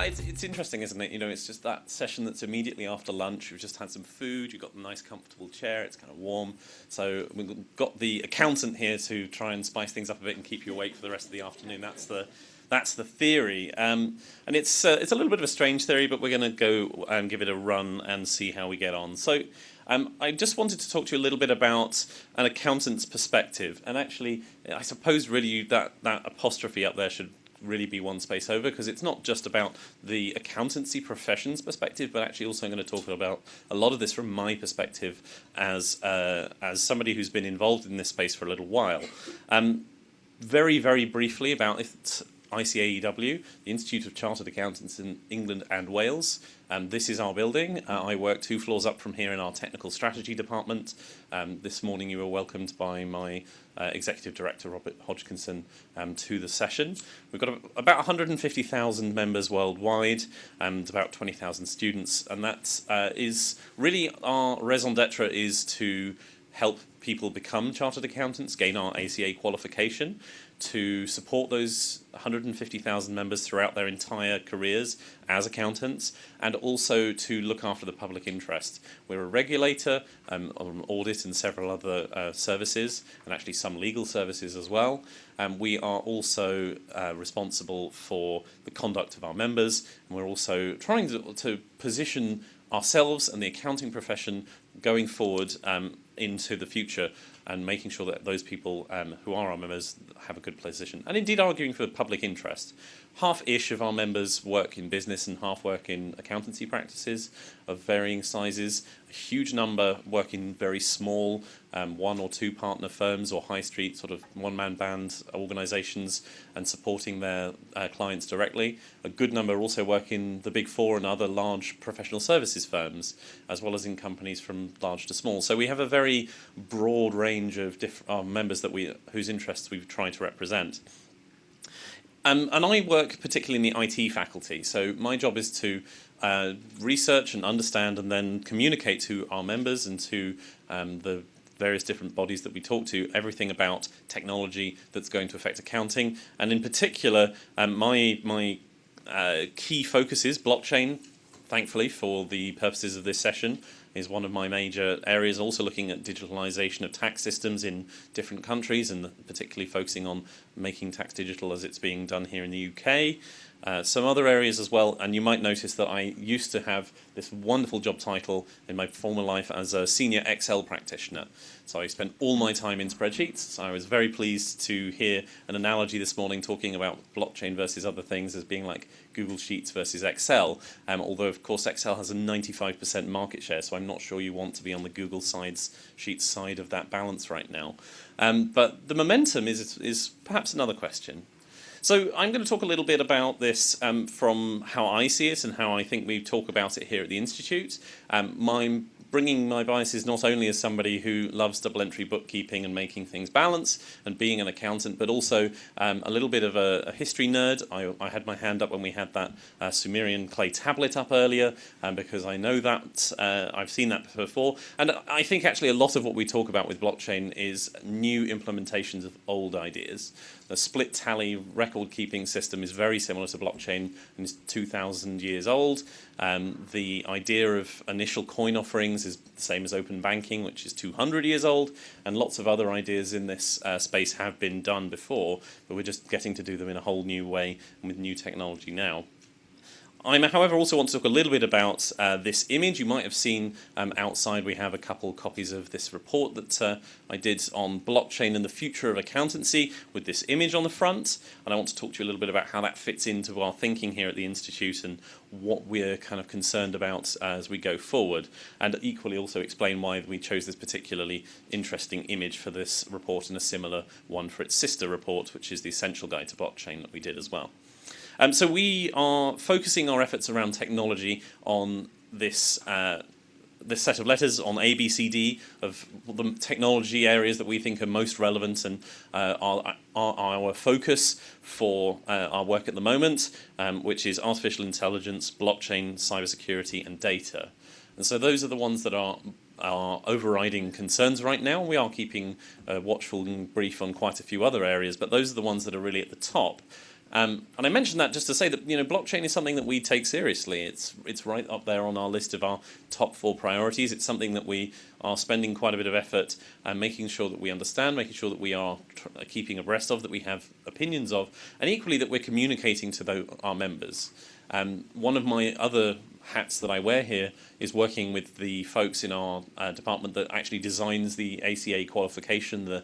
Yeah, it's interesting, isn't it? It's just that session that's immediately after lunch. We've just had some food. You've got a nice, comfortable chair. It's kind of warm. So we've got the accountant here to try and spice things up a bit and keep you awake for the rest of the afternoon. That's the theory, and it's a little bit of a strange theory, but we're going to go and give it a run and see how we get on. So I just wanted to talk to you a little bit about an accountant's perspective, and actually, I suppose really that apostrophe up there should really be one space over, because it's not just about the accountancy profession's perspective, but actually also going to talk about a lot of this from my perspective as somebody who's been involved in this space for a little while. Very, very briefly about ICAEW, the Institute of Chartered Accountants in England and Wales. This is our building. I work 2 floors up from here in our technical strategy department. This morning you were welcomed by my Executive Director, Robert Hodgkinson, to the session. We've got about 150,000 members worldwide and about 20,000 students, and that is really our raison d'etre is to help people become chartered accountants, gain our ACA qualification, to support those 150,000 members throughout their entire careers as accountants, and also to look after the public interest. We're a regulator on audit and several other services, and actually some legal services as well. We are also responsible for the conduct of our members, and we're also trying to position ourselves and the accounting profession going forward into the future, and making sure that those people who are our members have a good position, and indeed arguing for the public interest. Half-ish of our members work in business and half work in accountancy practices of varying sizes. A huge number work in very small 1 or 2 partner firms or high street sort of one-man band organisations and supporting their clients directly. A good number also work in the Big Four and other large professional services firms, as well as in companies from large to small. So we have a very broad range of members whose interests we've tried to represent. And I work particularly in the IT faculty, so my job is to research and understand and then communicate to our members and to the various different bodies that we talk to everything about technology that's going to affect accounting. And in particular, my key focus is blockchain, thankfully, for the purposes of this session, is one of my major areas, also looking at digitalization of tax systems in different countries, and particularly focusing on making tax digital as it's being done here in the UK. Some other areas as well, and you might notice that I used to have this wonderful job title in my former life as a senior Excel practitioner. So I spent all my time in spreadsheets. So I was very pleased to hear an analogy this morning talking about blockchain versus other things as being like Google Sheets versus Excel, although of course Excel has a 95% market share, so I'm not sure you want to be on the Google Sheets side of that balance right now. But the momentum is perhaps another question. So I'm going to talk a little bit about this from how I see it and how I think we talk about it here at the Institute. I'm bringing my biases not only as somebody who loves double entry bookkeeping and making things balance and being an accountant, but also a little bit of a history nerd. I had my hand up when we had that Sumerian clay tablet up earlier, because I know that, I've seen that before. And I think actually a lot of what we talk about with blockchain is new implementations of old ideas. The split tally record keeping system is very similar to blockchain and is 2,000 years old. The idea of initial coin offerings is the same as open banking, which is 200 years old, and lots of other ideas in this space have been done before, but we're just getting to do them in a whole new way and with new technology now. I, however, also want to talk a little bit about this image. You might have seen outside we have a couple copies of this report that I did on blockchain and the future of accountancy with this image on the front. And I want to talk to you a little bit about how that fits into our thinking here at the Institute and what we're kind of concerned about as we go forward. And equally also explain why we chose this particularly interesting image for this report and a similar one for its sister report, which is the Essential Guide to Blockchain that we did as well. So we are focusing our efforts around technology on this set of letters on A, B, C, D of the technology areas that we think are most relevant and are our focus for our work at the moment, which is artificial intelligence, blockchain, cybersecurity, and data. And so those are the ones that are overriding concerns right now. We are keeping a watchful brief on quite a few other areas, but those are the ones that are really at the top. And I mentioned that just to say that blockchain is something that we take seriously. It's right up there on our list of our top 4 priorities. It's something that we are spending quite a bit of effort and making sure that we understand, making sure that we are keeping abreast of, that we have opinions of, and equally that we're communicating to our members. One of my other hats that I wear here is working with the folks in our department that actually designs the ACA qualification, the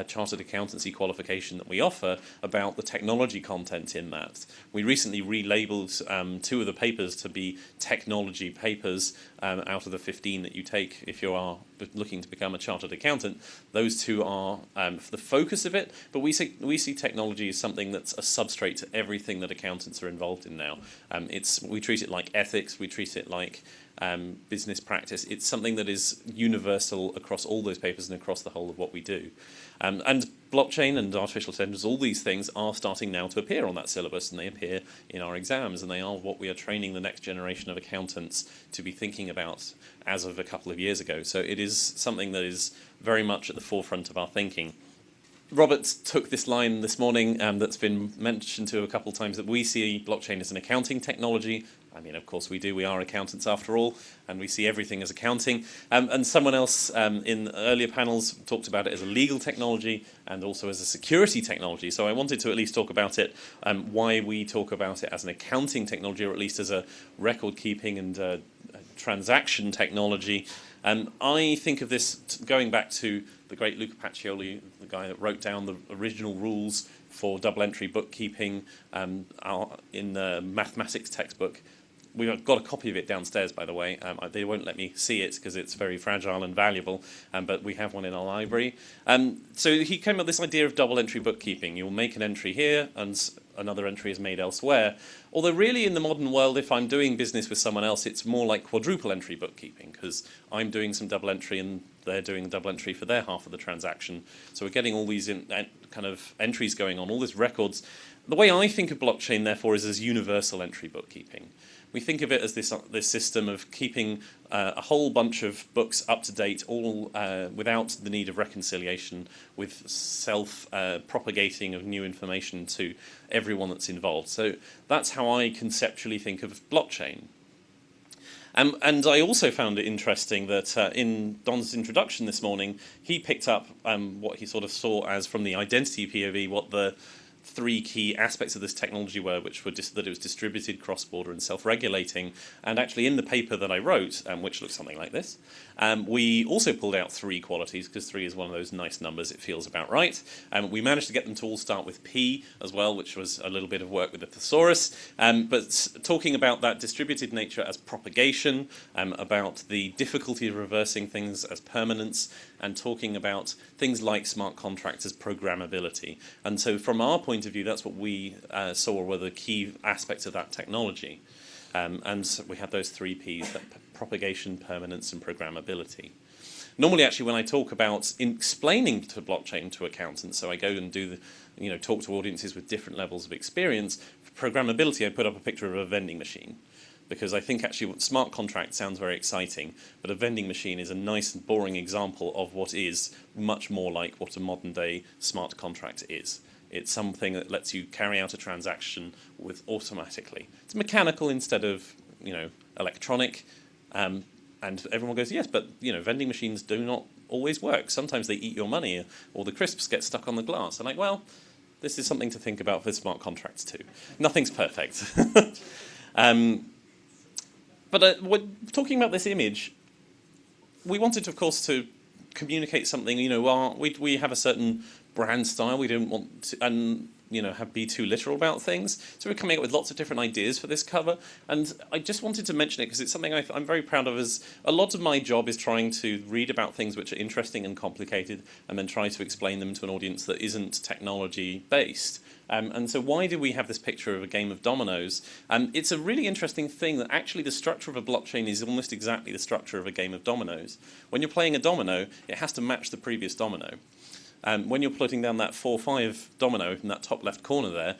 chartered accountancy qualification that we offer, about the technology content in that. We recently relabeled 2 of the papers to be technology papers out of the 15 that you take if you are looking to become a chartered accountant. Those 2 are for the focus of it, but we see technology as something that's a substrate to everything that accountants are involved in now. We treat it like ethics, we treat it like business practice. It's something that is universal across all those papers and across the whole of what we do. And blockchain and artificial intelligence, all these things are starting now to appear on that syllabus, and they appear in our exams, and they are what we are training the next generation of accountants to be thinking about as of a couple of years ago. So it is something that is very much at the forefront of our thinking. Robert took this line this morning that's been mentioned to a couple of times, that we see blockchain as an accounting technology. I mean, of course we do. We are accountants after all, and we see everything as accounting. And someone else in earlier panels talked about it as a legal technology and also as a security technology. So I wanted to at least talk about it, why we talk about it as an accounting technology, or at least as a record-keeping and transaction technology. I think of this going back to the great Luca Pacioli, the guy that wrote down the original rules for double-entry bookkeeping in the mathematics textbook. We've got a copy of it downstairs, by the way. They won't let me see it because it's very fragile and valuable, but we have one in our library. So he came up with this idea of double-entry bookkeeping. You'll make an entry here, and another entry is made elsewhere. Although really in the modern world, if I'm doing business with someone else, it's more like quadruple entry bookkeeping, because I'm doing some double entry and they're doing double entry for their half of the transaction. So we're getting all these kind of entries going on, all these records. The way I think of blockchain, therefore, is as universal entry bookkeeping. We think of it as this system of keeping a whole bunch of books up to date, all without the need of reconciliation, with self-propagating of new information to everyone that's involved. So that's how I conceptually think of blockchain. And I also found it interesting that in Don's introduction this morning, he picked up what he sort of saw as, from the identity POV, what the 3 key aspects of this technology were, which were that it was distributed, cross-border, and self-regulating. And actually in the paper that I wrote, which looks something like this, we also pulled out 3 qualities, because 3 is one of those nice numbers, it feels about right. We managed to get them to all start with P as well, which was a little bit of work with the thesaurus. But talking about that distributed nature as propagation, about the difficulty of reversing things as permanence, and talking about things like smart contracts as programmability. And so from our point of view, that's what we saw were the key aspects of that technology. And we have those 3 Ps, that propagation, permanence, and programmability. Normally, actually, when I talk about explaining to blockchain to accountants, so I go and do talk to audiences with different levels of experience. For programmability, I put up a picture of a vending machine, because I think actually smart contract sounds very exciting, but a vending machine is a nice and boring example of what is much more like what a modern day smart contract is. It's something that lets you carry out a transaction automatically. It's mechanical instead of electronic, and everyone goes, yes, but vending machines do not always work. Sometimes they eat your money, or the crisps get stuck on the glass. I'm like, well, this is something to think about for smart contracts too. Nothing's perfect. But we're talking about this image. We wanted, of course, to communicate something. We have a certain brand style. We don't want to be too literal about things. So we're coming up with lots of different ideas for this cover. And I just wanted to mention it because it's something I'm very proud of. As a lot of my job is trying to read about things which are interesting and complicated, and then try to explain them to an audience that isn't technology based. And so why do we have this picture of a game of dominoes? It's a really interesting thing that actually the structure of a blockchain is almost exactly the structure of a game of dominoes. When you're playing a domino, it has to match the previous domino. When you're putting down that 4-5 domino in that top left corner there,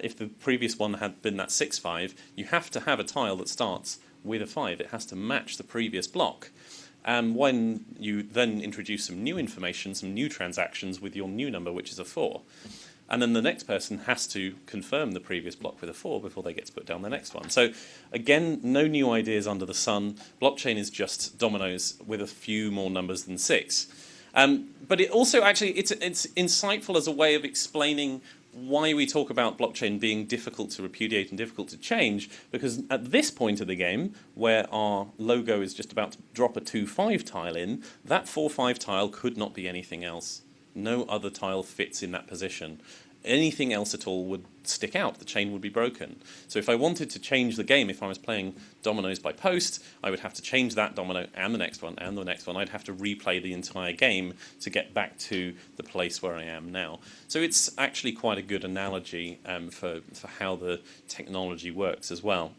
if the previous one had been that 6-5, you have to have a tile that starts with a 5. It has to match the previous block. When you then introduce some new information, some new transactions with your new number, which is a 4, and then the next person has to confirm the previous block with a 4 before they get to put down the next one. So again, no new ideas under the sun. Blockchain is just dominoes with a few more numbers than 6. But it also actually, it's insightful as a way of explaining why we talk about blockchain being difficult to repudiate and difficult to change, because at this point of the game, where our logo is just about to drop a 2-5 tile in, that 4-5 tile could not be anything else. No other tile fits in that position. Anything else at all would stick out. The chain would be broken. So if I wanted to change the game, if I was playing dominoes by post, I would have to change that domino and the next one and the next one. I'd have to replay the entire game to get back to the place where I am now. So it's actually quite a good analogy for how the technology works as well.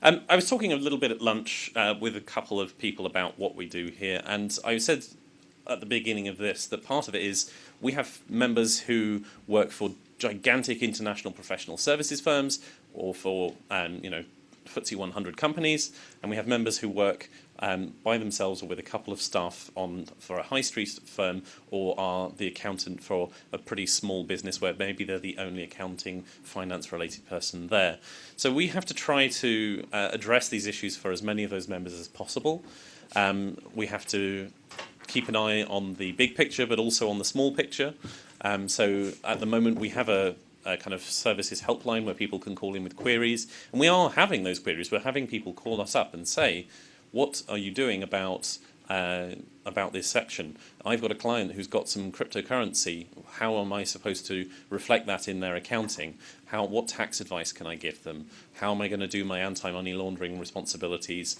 I was talking a little bit at lunch with a couple of people about what we do here, and I said at the beginning of this that part of it is we have members who work for gigantic international professional services firms or for FTSE 100 companies, and we have members who work by themselves or with a couple of staff for a high street firm, or are the accountant for a pretty small business where maybe they're the only accounting, finance-related person there. So we have to try to address these issues for as many of those members as possible. We have to keep an eye on the big picture, but also on the small picture. So at the moment, we have a kind of services helpline where people can call in with queries. And we are having those queries. We're having people call us up and say, what are you doing about this section? I've got a client who's got some cryptocurrency. How am I supposed to reflect that in their accounting? What tax advice can I give them? How am I going to do my anti-money laundering responsibilities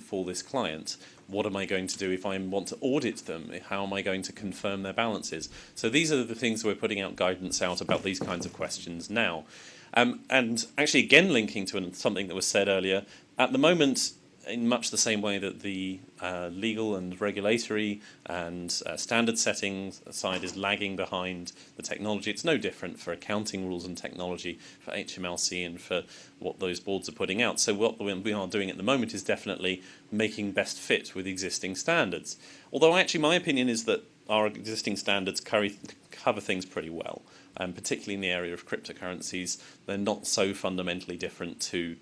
for this client? What am I going to do if I want to audit them? How am I going to confirm their balances? So these are the things we're putting out guidance out about these kinds of questions now. And actually, again, linking to something that was said earlier, at the moment, in much the same way that the legal and regulatory and standard setting side is lagging behind the technology, it's no different for accounting rules and technology, for HMLC and for what those boards are putting out. So what we are doing at the moment is definitely making best fit with existing standards. Although actually my opinion is that our existing standards cover things pretty well. Particularly in the area of cryptocurrencies, they're not so fundamentally different to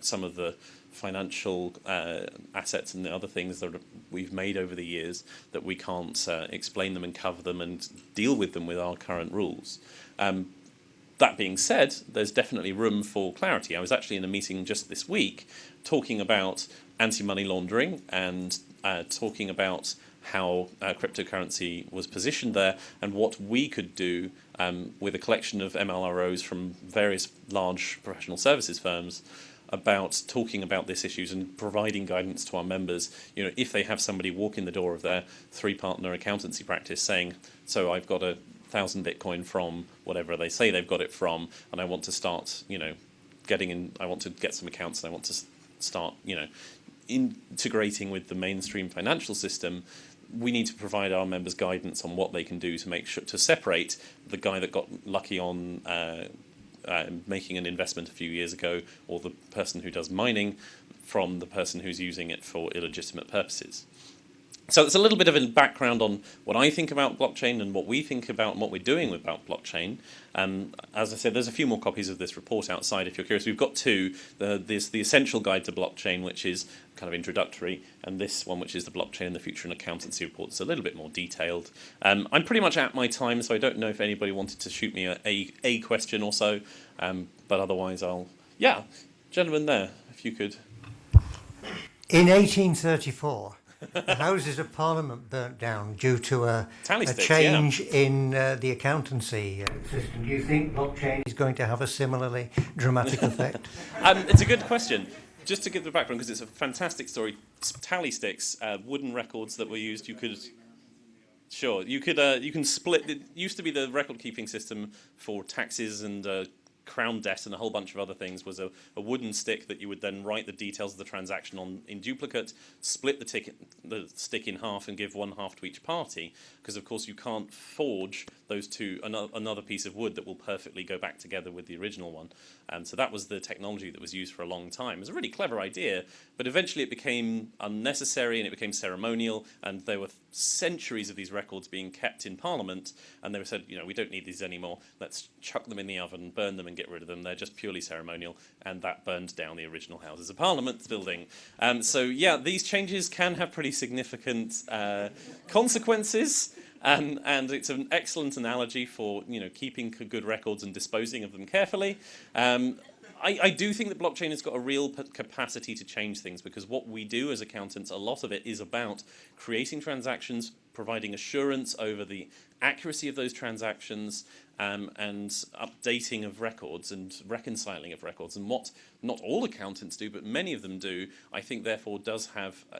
some of the financial assets and the other things that we've made over the years that we can't explain them and cover them and deal with them with our current rules. That being said, there's definitely room for clarity. I was actually in a meeting just this week talking about anti-money laundering and talking about how cryptocurrency was positioned there and what we could do with a collection of MLROs from various large professional services firms about talking about these issues and providing guidance to our members. If they have somebody walk in the door of their 3-partner accountancy practice saying, so I've got 1,000 Bitcoin from whatever they say they've got it from, and I want to start, getting in, I want to get some accounts and I want to start, integrating with the mainstream financial system, we need to provide our members guidance on what they can do to make sure to separate the guy that got lucky on making an investment a few years ago, or the person who does mining, from the person who's using it for illegitimate purposes. So it's a little bit of a background on what I think about blockchain and what we think about and what we're doing about blockchain. As I said, there's a few more copies of this report outside if you're curious. We've got two. There's the Essential Guide to Blockchain, which is kind of introductory, and this one, which is the Blockchain in the Future and Accountancy Report. It's a little bit more detailed. I'm pretty much at my time, so I don't know if anybody wanted to shoot me a question or so, but otherwise yeah, gentleman there, if you could. In 1834, the Houses of Parliament burnt down due to a change in the accountancy system. Do you think blockchain is going to have a similarly dramatic effect? It's a good question. Just to give the background, because it's a fantastic story, tally sticks, wooden records that were used, you can split. It used to be the record-keeping system for taxes and crown debt and a whole bunch of other things was a wooden stick that you would then write the details of the transaction on in duplicate, split the stick in half and give one half to each party, because of course you can't forge those two, another piece of wood that will perfectly go back together with the original one. And so that was the technology that was used for a long time. It was a really clever idea, but eventually it became unnecessary and it became ceremonial, and there were centuries of these records being kept in Parliament, and they were said, we don't need these anymore. Let's chuck them in the oven, burn them, and get rid of them. They're just purely ceremonial, and that burned down the original Houses of Parliament building. So yeah, these changes can have pretty significant consequences. And it's an excellent analogy for keeping good records and disposing of them carefully. I do think that blockchain has got a real capacity to change things, because what we do as accountants, a lot of it is about creating transactions, providing assurance over the accuracy of those transactions, and updating of records and reconciling of records. And what not all accountants do, but many of them do, I think therefore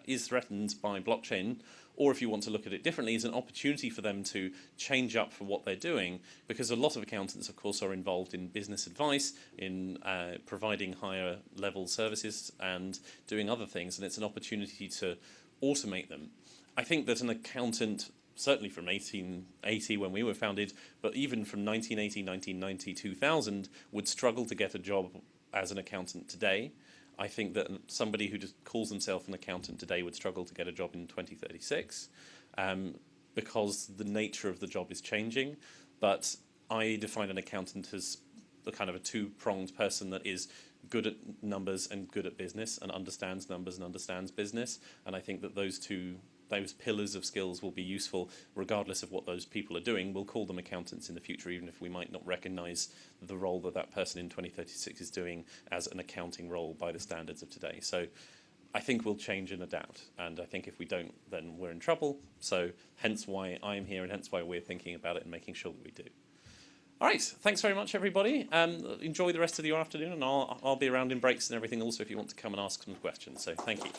is threatened by blockchain. Or if you want to look at it differently, is an opportunity for them to change up for what they're doing, because a lot of accountants, of course, are involved in business advice, in providing higher level services and doing other things, and it's an opportunity to automate them. I think that an accountant, certainly from 1880 when we were founded, but even from 1980, 1990, 2000, would struggle to get a job as an accountant today. I think that somebody who just calls himself an accountant today would struggle to get a job in 2036 because the nature of the job is changing. But I define an accountant as a kind of a two-pronged person that is good at numbers and good at business, and understands numbers and understands business. And I think that those pillars of skills will be useful regardless of what those people are doing. We'll call them accountants in the future, even if we might not recognise the role that that person in 2036 is doing as an accounting role by the standards of today. So I think we'll change and adapt, and I think if we don't, then we're in trouble. So hence why I'm here, and hence why we're thinking about it and making sure that we do. All right, thanks very much, everybody. Enjoy the rest of your afternoon, and I'll be around in breaks and everything also if you want to come and ask some questions. So thank you.